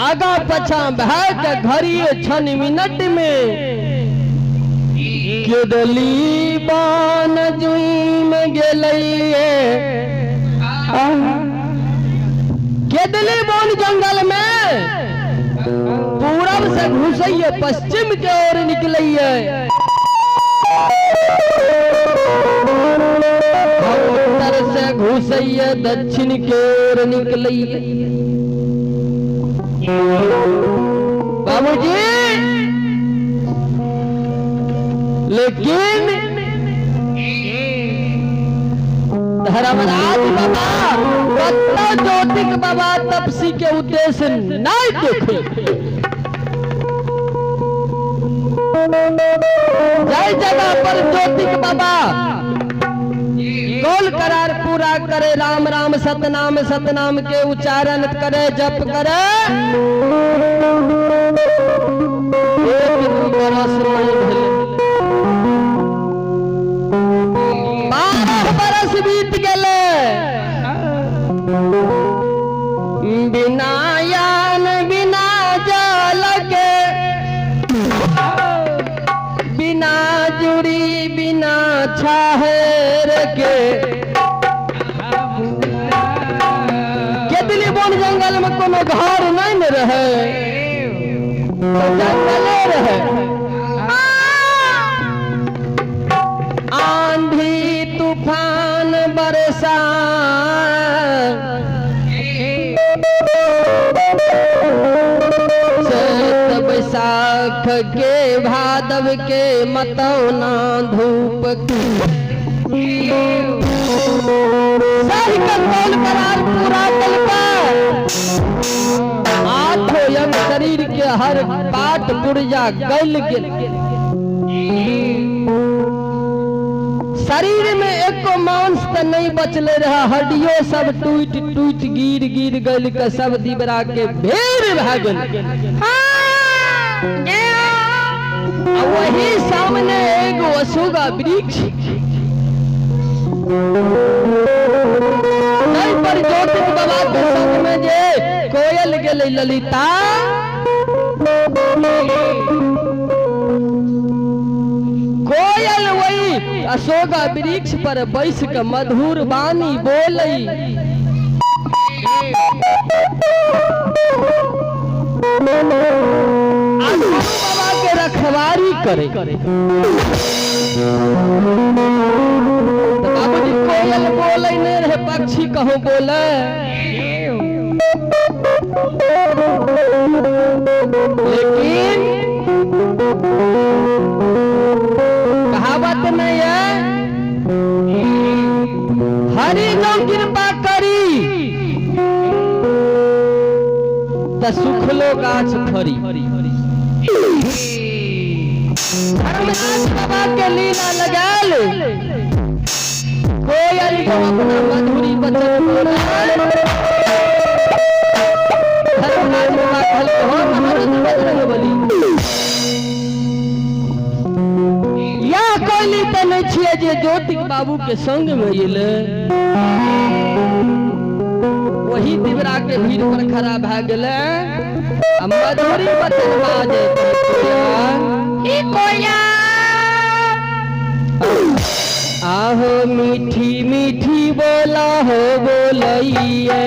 आगा पछा बह के घड़ी छन मिनट में केदली बान जुई में गेलैये केदली बान जंगल में पूरब से घुसैये पश्चिम के ओर निकलैये उत्तर से घुसैये दक्षिण के ओर निकलैये। बाबूजी लेकिन धर्मराज बाबा कत्ता ज्योतिक बाबा तपसी के उद्देश्य नहीं देखे जय जगह पर ज्योतिक बाबा कौल करार पूरा करे राम राम सतनाम सतनाम के उच्चारण करे जप करे एक बरस नहीं भेले 12 बरस बीत गए बिना यान बिना जल के बिना जुड़ी बिना छाहर के केदली वन जंगल में कोनो घर नहीं न रहे जंगले रहे आंधी तूफान बरसा बैसाख के भादव के मतौना धूप सही कंट्रोल करार पूरा कल आठों अंग शरीर के हर पाट पुर्जा गल गेल शरीर में एको मांस तो नहीं बचले रहा हड्डियों सब टूट टूट गिर गिर गल के सब दिबरा के भेड़ भा गेल वही सामने एगो अशोका वृक्ष नहीं पर ज्योतिक बाबा के संग में जे कोयल गेले ललिता कोयल वही अशोका वृक्ष पर बैस के मधुर वाणी बोलई बाबा के रखवारी करे बाबूजी कोयल बोले नहीं रहे पक्षी कहूँ बोले लेकिन कहावत नहीं है हरि जो कृपा करी त सुखलो गाछ फरी धर्मराज बाबा के लीला लगाल कोयल को अपना मधुरी वचन बोला धर्मराज बाबा कहल हो महाराज बजरंगबली या कोयली तो नहीं छिए जे ज्योतिक बाबू के संग में अइले वही दिवरा के भीड़ पर खड़ा भ गेले मधुरी वचन बाजे कोया आहो मीठी मीठी बोला हो बोलइए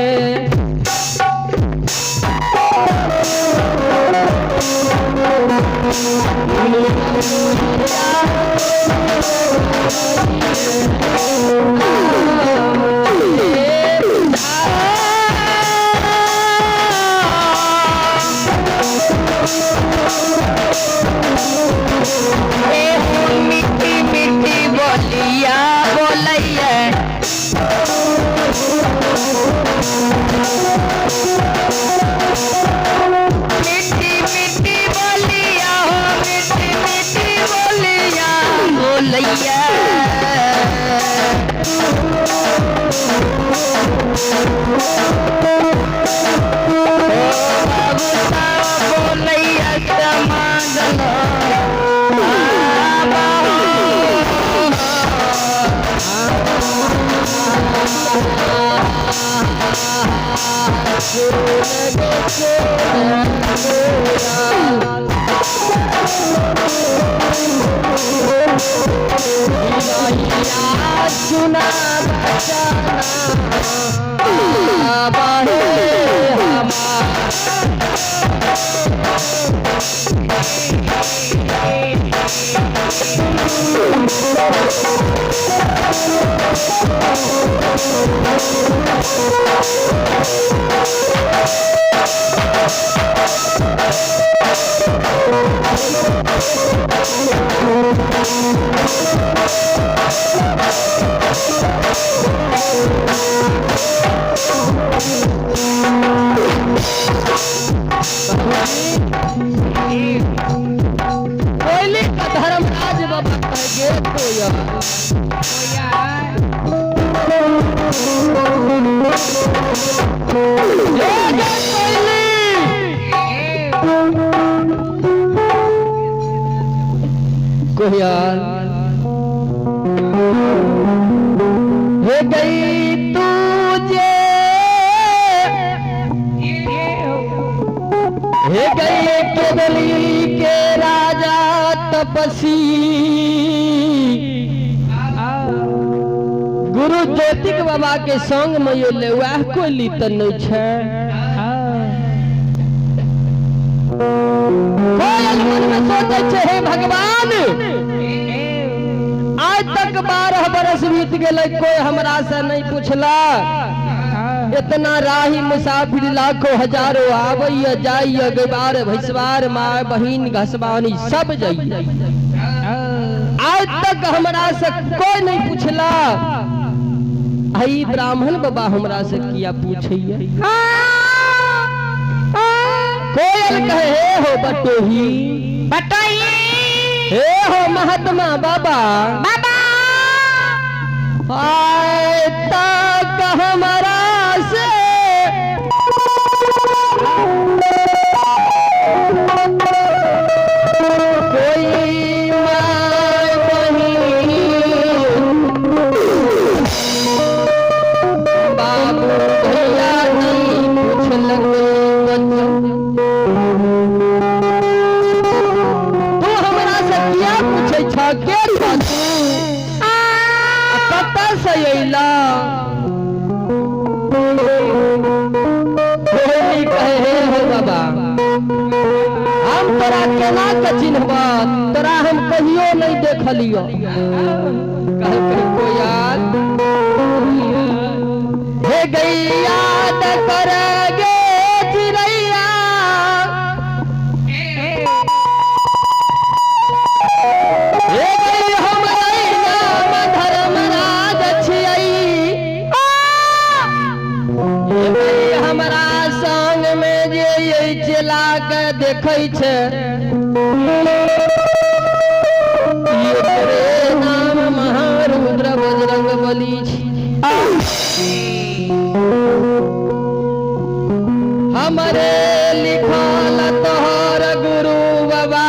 मीठी मीठी बोलिया बोलैया मीठी मीठी बोलिया हो मीठी मीठी बोलिया बोलैया बोलैया समागल सुना बाबा हे कोयली का धर्मराज बाबा कह गे कोयल हे गई तुझे हे गई केवली के राजा तपसी गुरु ज्योतिक बाबा के संग में यो ले वह कोयली त नहीं छे कोयल मन में सोचे छे हे भगवान आज तक 12 बरस बीत गए कोई हमरा से नहीं पूछला इतना राही मुसाफिर लाखों हजारों आवैया जाइए गवार भैसवार माँ बहिन घसबानी सब जाइए आज तक हमरा से कोई नहीं पूछला आई ब्राह्मण बाबा हमरा से किया पूछिए कोयल कहे हे हो बटोही हे हो महात्मा बाबा आए तक हमारा से कोई माय बहिन बाबू भैया नहीं पूछ लगे तू हमरा से क्या पूछे छा के सैला कोयली कहे हो बाबा हम तोरा केना के चिन्हबा तोरा हम कहियो नहीं देखलियो कह कोयल हे गई याद करगे चिड़ैया हे गई हम हमरा संग में जे चला के देखै छे एकरे नाम महारुद्र बजरंग बली हमरे लिखल तोहर गुरु बाबा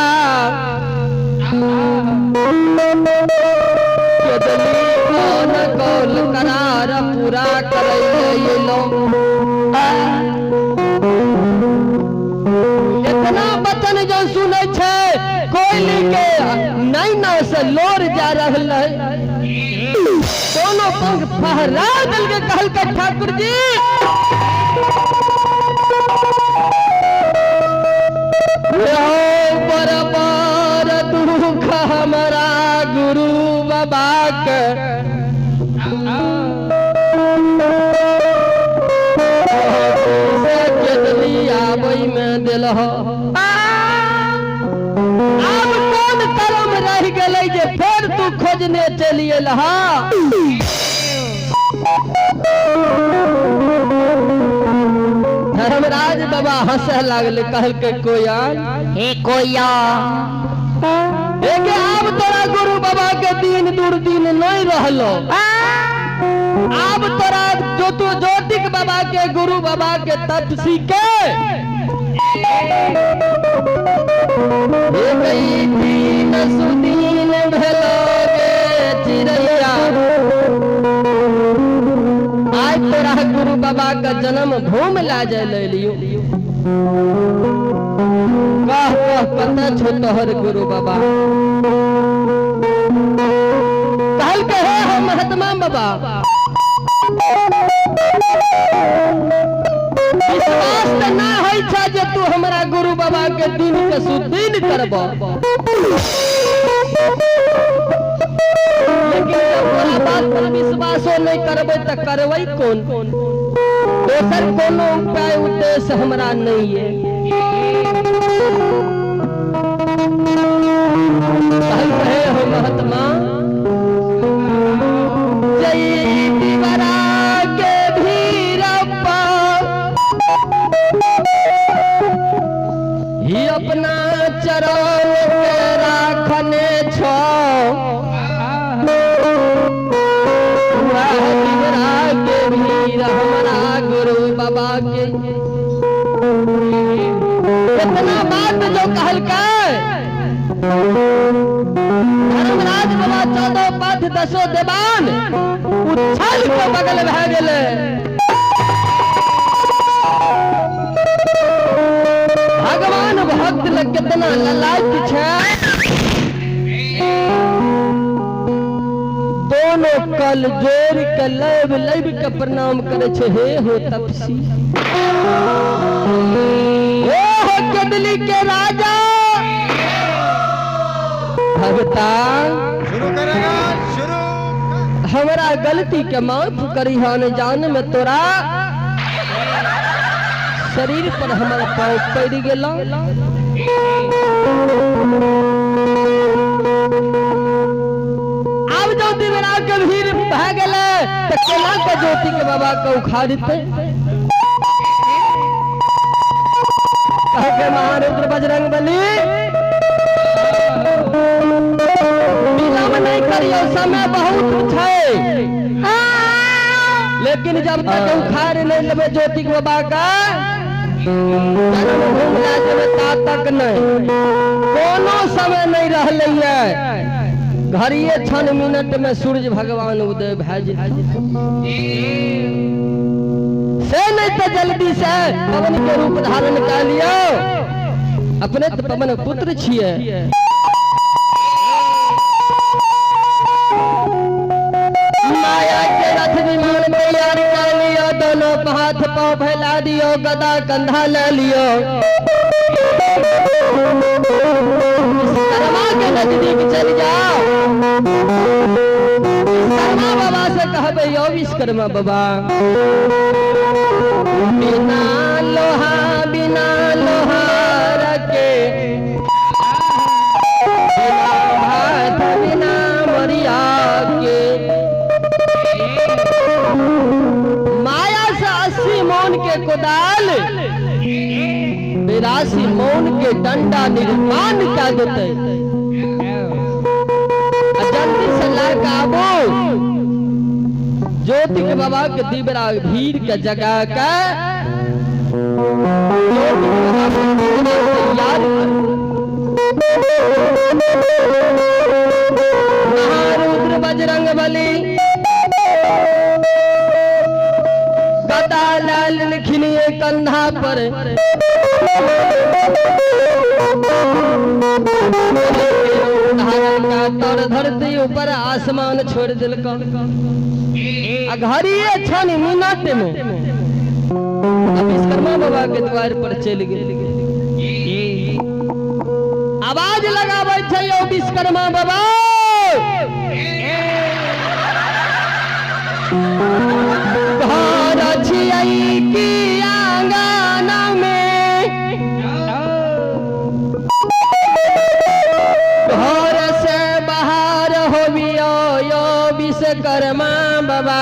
कौल करार पूरा करैलो इतना बचन जो सुने छे कोयली के नैना से लोर जा रहल है दोनों पंख फहरा दल के कहल के ठाकुर जी बराबर दुख हमारा गुरु बाबा के में दिल हो अब कौन कर्म रह गए जे फिर तू खोजने चलिए लहा धर्मराज बाबा हंसे लागले कहल के कोयल हे कोया अब तोरा गुरु बाबा के दिन दुर्दिन नहीं रहलो अब तोरा जो तू ज्योतिक बाबा के गुरु बाबा के तपसी के दीन सुदीन भेलोगे चिड़ैया आज तोरा गुरु बाबा बाबा का जन्म भूमि ला जाए ले लियो कह कह पता छो तोहर गुरु बाबा कहल कहे हो महात्मा बाबा विश्वास त ना होई छा जे तू हमरा गुरु बाबा के दिन के सुदीन करबो लेकिन जब तोरा बात पर विश्वासो नहीं करबै त करबै कौन दोसर कोनो उपाय उद्देश्य हमरा नहीं है कहल कहे हो महात्मा जय दीवारा के भीरप्पा ही अपना चरण के राखने छो दीवारा के भीर हमारा गुरु बाबा के इतना बात जो कहल का धर्मराज बाबा 14 पथ 10 देवान उछल के बगल भए गेले भगवान भक्त लग कितना ललायत छै दोनों कल जोर के लब के प्रणाम करे छे हे हो तपसी हे हो केदली के राजा भगता शुरू करेगा शुरू हमरा गलती के माफ करी हन जान में तोरा शरीर पर हमारा पाँव पड़ गेला अब जो दिवरा के भीड़ भए गेले त केला के ज्योति के बाबा के उखाड़ देते कहे महारुद्र बजरंग बली विलंब नहीं करियो समय बहुत है लेकिन जब तक उखाड़ नहीं लेबे ज्योति के बाबा का जन्म भूमि ला जेबे ता तक नहीं कोनो समय नहीं रहले है घड़िए 6 मिनट में सूर्य भगवान उदय भए जेतै से नहीं तो जल्दी से पवन के रूप धारण कर लियो अपने तो पवन पुत्र छिए माया के रथ विमान तैयार कर लियो दोनों हाथ पांव फैला दियो गदा कंधा ले लियो विश्वकर्मा के नजदीक चल जाओ विश्वकर्मा बाबा से कहबे यो विश्वकर्मा बाबा बिना लोहार के बिना भात बिना मरिया के माया से 80 मौन के कोदाल 82 मौन के डंडा निर्माण कर देते जल्दी से लाके आबो ज्योति के बाबा के दिबरा भीड़ के जगा के ज्योति के बाबा के तैयार महारुद्र बजरंग बली गदा लाल लिखनिए कंधा पर तर धरती ऊपर आसमान छोड़ दिल घड़िए 6 मिनट में विश्वकर्मा बाबा के द्वार पर चल गए आवाज लगाबै छै यो विश्वकर्मा बाबा घर छियै की आंगन में घर से बाहर होबियो यो विश्वकर्मा बाबा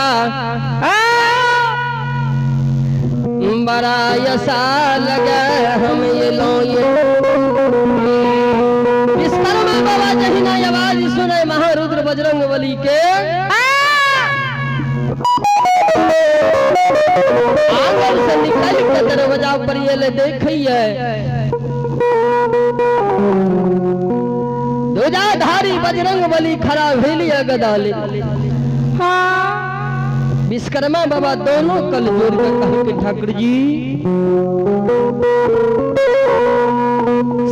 बड़ा यसा लगे हम ये लो ये विश्वकर्मा बाबा जहिना आवाज सुने महारुद्र बजरंग बली के आंगन से निकल के दरवाजा पर ये ले देखिए ध्वजा धारी बजरंग बली खड़ा भेलिए गदा ले विश्वकर्मा बाबा दोनों कल जोड़ कर कहे कि ठाकुर जी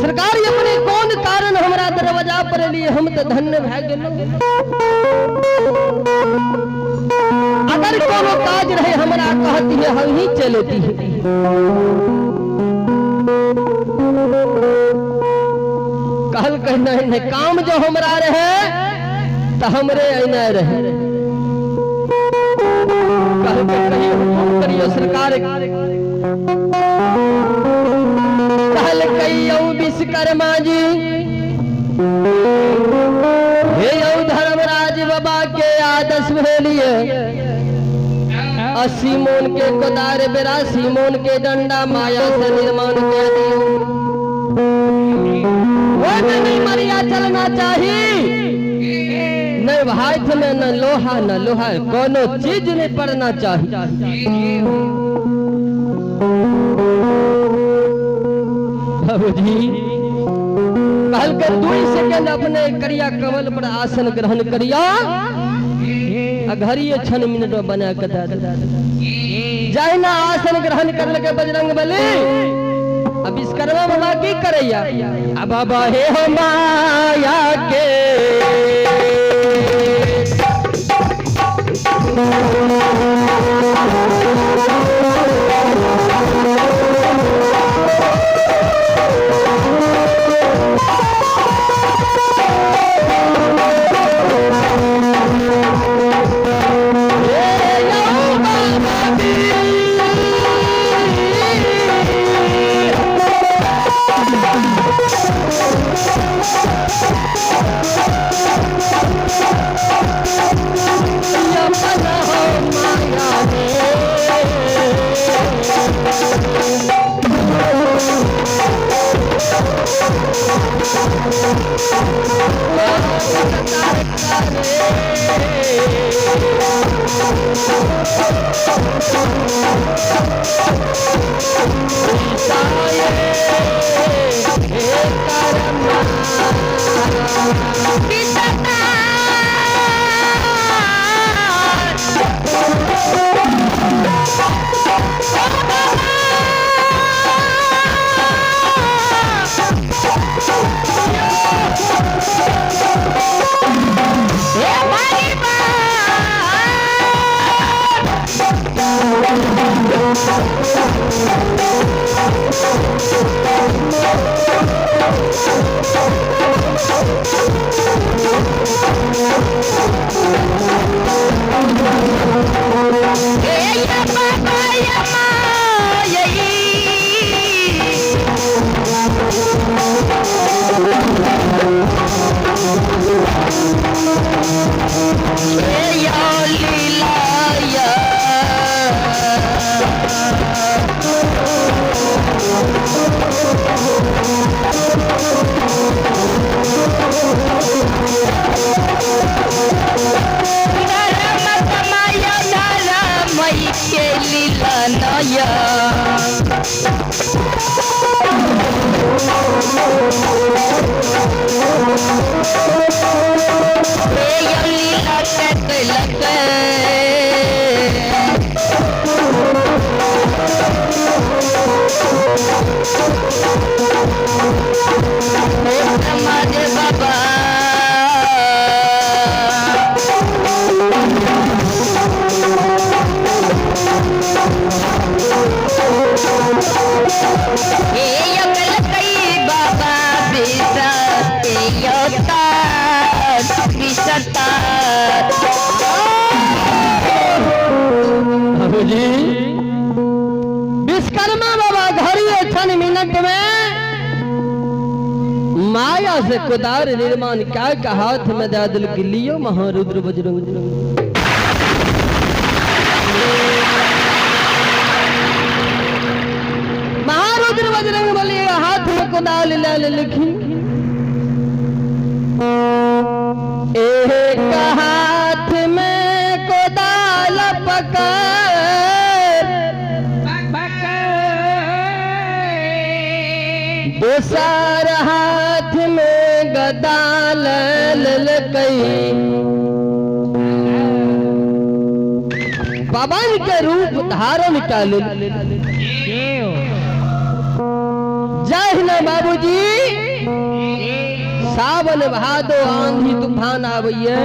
सरकार अपने कौन कारण हमारा दरवाजा पर लिए हम तो धन्य भै गेल। अगर कोनो काज रहे हमारा कहती है हम ही चलती है। कहल कहना है काम जो हमारा रहे तो हमरे ऐना रहे। कहल के कहिए हुकुम करियो सरकार। कहल कहियो विश्वकर्मा जी हे यौ धर्मराज बाबा के आदर्श भेलिए 80 मोन के कोदार 82 मोन के डंडा माया से निर्माण कर दियो। वो नहीं मरिया चलना चाहिए न हाथ में न लोहा कोनो चीज नहीं पड़ना चाहिए। बाबूजी कहल कर 2 सेकंड अपने करिया कमल पर आसन ग्रहण करिया घड़िए 6 मिनट में बना कर जाए ना आसन ग्रहण कर लगे बजरंग बली। अब विश्वकर्मा बाबा की करैया अब बाबा हे हो माया के विश्वकर्मा बाबा घड़िए 6 मिनट में माया से कुदार निर्माण क्या का हाथ में दादल के लियो महारुद्र बजरंग। महारुद्र बजरंग बोलिए हाथ में कुदाल ले लिखी एक हाथ में कुदाल पकड़ दूसर हाथ में गदा ले कई पवन के रूप धारण कर ले। जय हिंद बाबूजी। सावन भादो आंधी तूफान आवैये,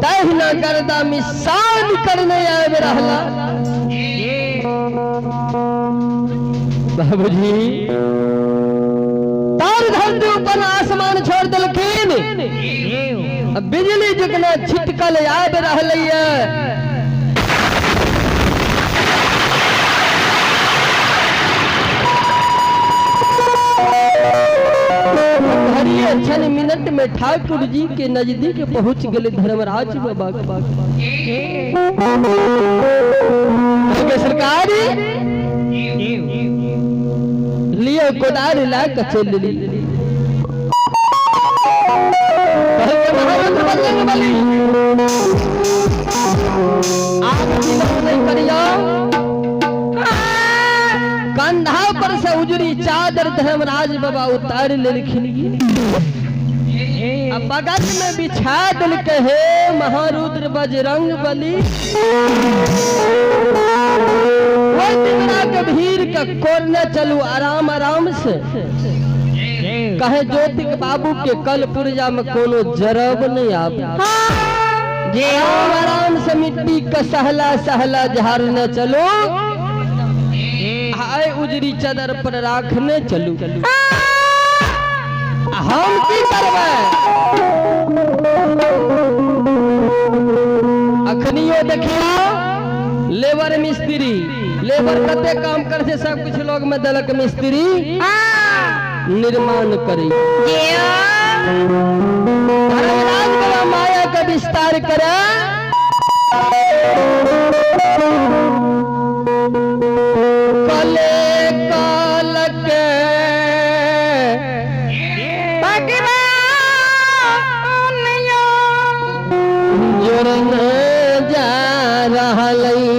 तहिना गर्दा मिसान करने आवे रहला। बाबूजी तार धरती ऊपर आसमान छोड़ दिलखिन, बिजली जितना छिटकल आवे रहलैया। छन मिनट में ठाकुर जी के नजदीक पहुंच गए धर्मराज बाबा के सरकार लियो कोदार ला चल ली। कंधा पर से उजरी चादर धर्मराज बाबा उतार लेलखिन, बगल में बिछा दिल कहे महारुद्र बजरंग बली। भीड़ का कोरने चलू आराम आराम से, कहे ज्योतिक बाबू के कल पुर्जा में कोनो जरब नहीं आवे। आराम से मिट्टी का सहला सहला झाड़ने चलो, हाय उजरी चादर पर राखने चलू। हम की करबे अखनियो देखियो लेबर मिस्त्री, लेबर कते काम कर से सब कुछ लोग में दलक मिस्त्री निर्माण करे। धर्मराज बाबा माया का विस्तार करे, कले काल के जोरन जा रहलई।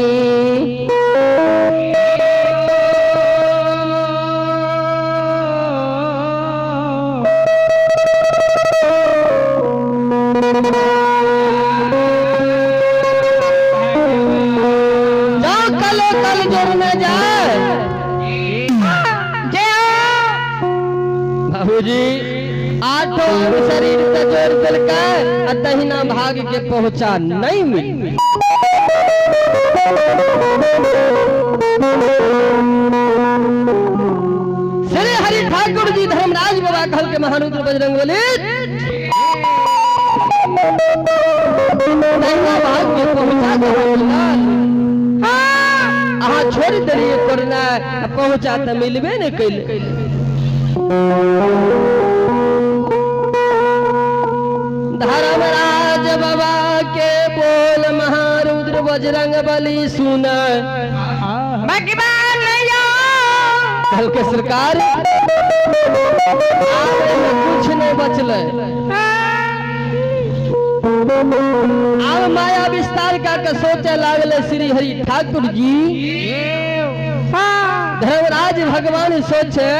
बाबूजी आठों शरीर से जोड़ दिल का तहिना भाग के पहुंचा नहीं मिल। श्री हरि ठाकुर जी धर्मराज बाबा कहल के महारुद्र बजरंग बली भाग के पहुंचा छोड़ दिलिए कोरोना पहुंचा तो मिलबे नहीं कैल। धर्मराज बाबा के बोल महारुद्र बजरंग बली सुन, कल के सरकार कुछ नहीं बचल। अब माया विस्तार का सोचे लागले श्री हरि ठाकुर जी। धर्मराज भगवान सोचे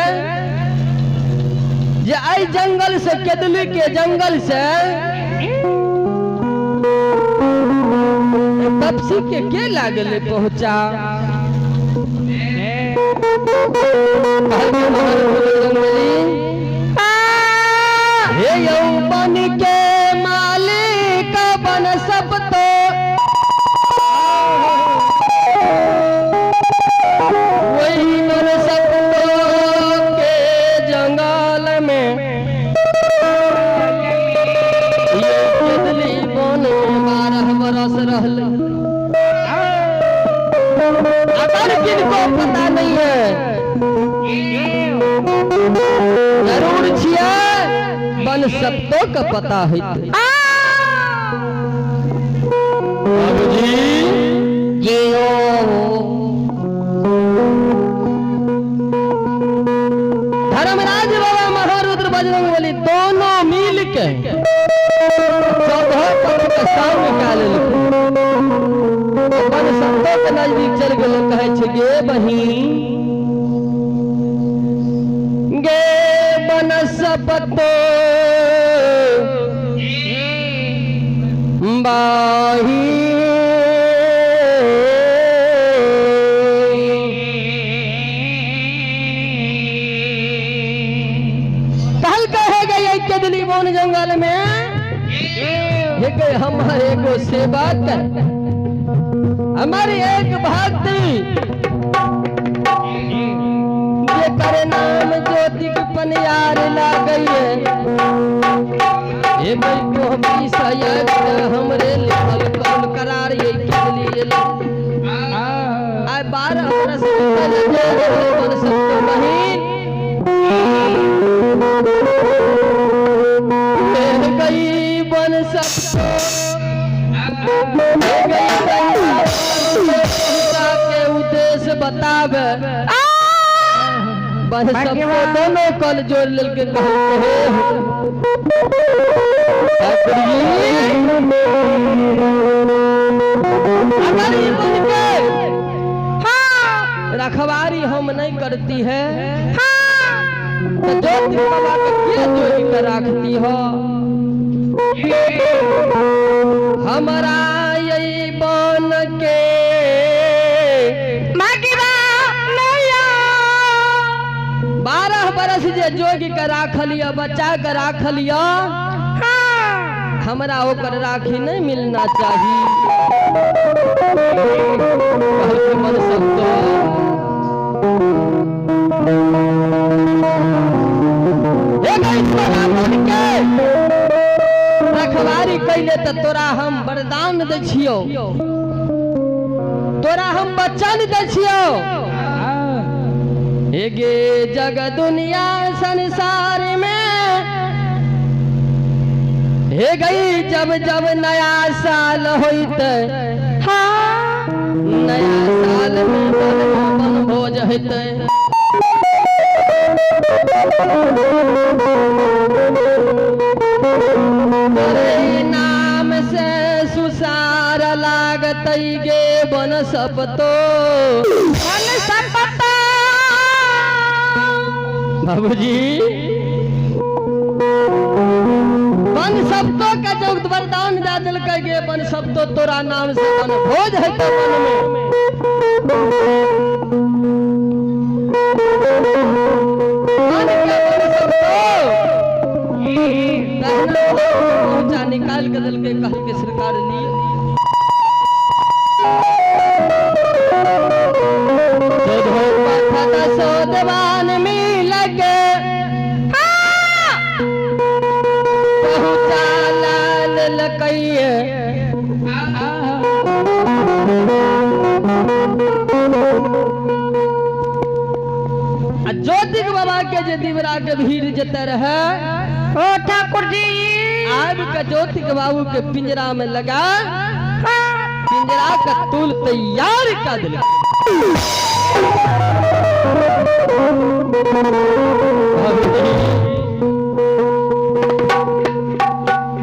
जे आई जंगल से केदली के जंगल से तपसी के लागले पहुंचा। हे यौवन के मालिक बन सब तो वही बन सब तो के जंगल में ये केदली बन 12 बरस रहल। अगर किनको पता नहीं है जरूर छिया बन सबको का पता है। धर्मराज बाबा महारुद्र बजरंग बली दोनों मिल के 14 पक्ष का सामने निकाल बन सबको के नजदीक चल गए। कहे छे गे बहिन गे बन सबतो बाही कदली वन जंगल में एक हमारे को सेवा कर हमारी एक भक्ति ये करे नाम ज्योति की पनियार ला गई है ये गई को हम सयक हमरे लिखल कौन करार ये कदली आय 12 बरस बन सकते नहीं गई बन सकते के उद्देश्य बतावे बन सबको दोनों कल जोड़ लेके रखवारी हम नहीं करती है तो ज्योति बाबा के क्या जोड़ी कर रखती हो हमारा यही बन के 12 बरस जे जोगी के राख लिया बच्चा के राख लिया हमरा ओकर राखी नहीं मिलना चाहिए मन सकतो रखवारी कैले तो तोरा हम वरदान दे छियो तोरा हम वचन दे छियो गे जग दुनिया संसार में हे गई जब जब नया साल होइत नया साल में बन भोज होते नाम से सुसार लागत गे बन सबतो बाबूजी बन सबतो का जो वरदान दे दिल गे बन सबतो तोरा नाम से बन भोज है तो मन में निकाल के दल के कह के सरकार लिए सोदवान मिल के पहुँचा लाल लकैये ज्योति बाबा के जे दिवरा के भीड़ जते रहे ओ ठाकुर जी आज का ज्योति बाबू के पिंजरा में लगा पिंजरा का तूल तैयार कर दिल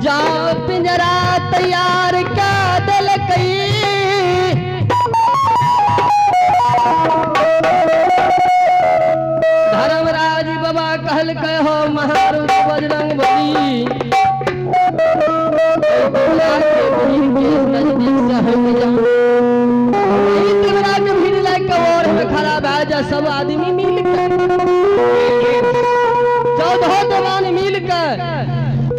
जाओ पिंजरा तैयार कर दिल धर्मराज बाबा कहल के हो महारुद बजरंग बली खराब है जा सब आदमी मिल कर 14 जवान मिल कर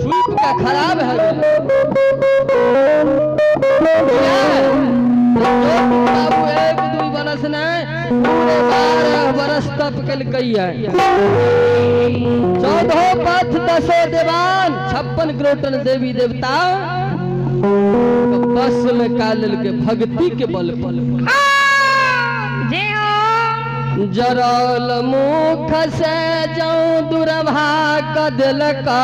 छुप का खराब है बाबू 1-2 बरस ने पूरे 12 बरस तप कल कई है 14 पथ 10 देवान 56 करोड़ देवी देवता बस में कालल के भक्ति के बल पर जरल मुख से जाऊं दुर्भा कदल का